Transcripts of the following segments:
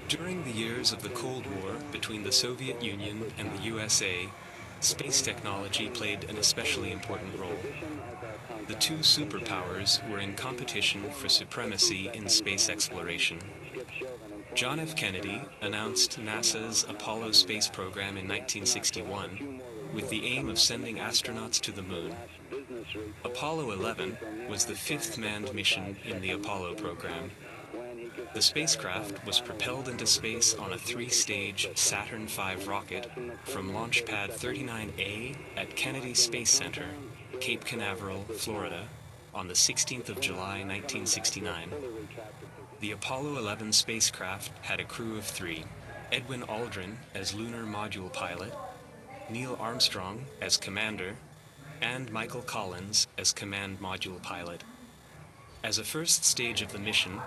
During the years of the Cold War between the Soviet Union and the USA, space technology played an especially important role. The two superpowers were in competition for supremacy in space exploration. John F. Kennedy announced NASA's Apollo space program in 1961 with the aim of sending astronauts to the moon. Apollo 11 was the fifth manned mission in the Apollo program. The spacecraft was propelled into space on a three-stage Saturn V rocket from Launch Pad 39A at Kennedy Space Center, Cape Canaveral, Florida, on the 16th of July, 1969. The Apollo 11 spacecraft had a crew of three: Edwin Aldrin as lunar module pilot, Neil Armstrong as commander, and Michael Collins as command module pilot. As a first stage of the mission,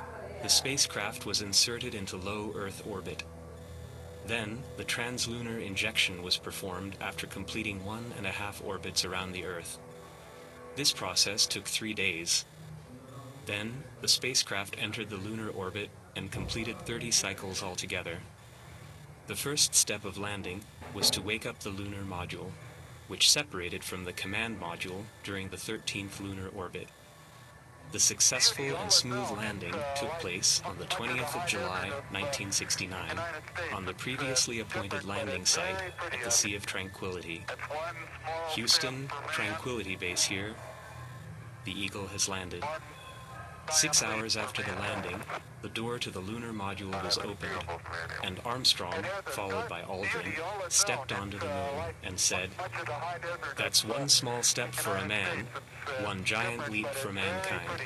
the spacecraft was inserted into low Earth orbit. Then, the translunar injection was performed after completing 1.5 orbits around the Earth. This process took 3 days. Then, the spacecraft entered the lunar orbit and completed 30 cycles altogether. The first step of landing was to wake up the lunar module, which separated from the command module during the 13th lunar orbit. The successful and smooth landing took place on the 20th of July, 1969, on the previously appointed landing site at the Sea of Tranquility. Houston, Tranquility Base here. The Eagle has landed. 6 hours after the landing, the door to the lunar module was opened, and Armstrong, followed by Aldrin, stepped onto the moon and said, "That's one small step for a man, one giant leap for mankind."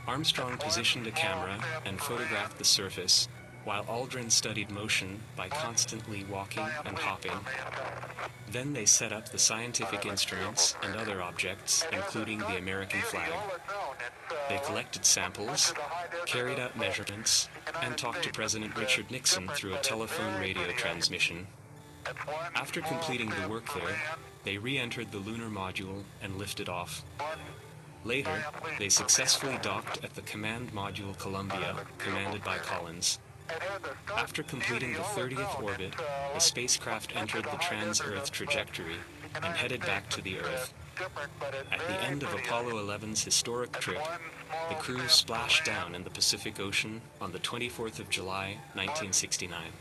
Armstrong positioned a camera and photographed the surface, while Aldrin studied motion by constantly walking and hopping. Then they set up the scientific instruments and other objects, including the American flag. They collected samples, carried out measurements, and talked to President Richard Nixon through a telephone radio transmission. After completing the work there, they re-entered the lunar module and lifted off. Later, they successfully docked at the command module Columbia, commanded by Collins. After completing the 30th orbit, the spacecraft entered the trans-Earth trajectory and headed back to the Earth. At the end of Apollo 11's historic trip, the crew splashed down in the Pacific Ocean on the 24th of July, 1969.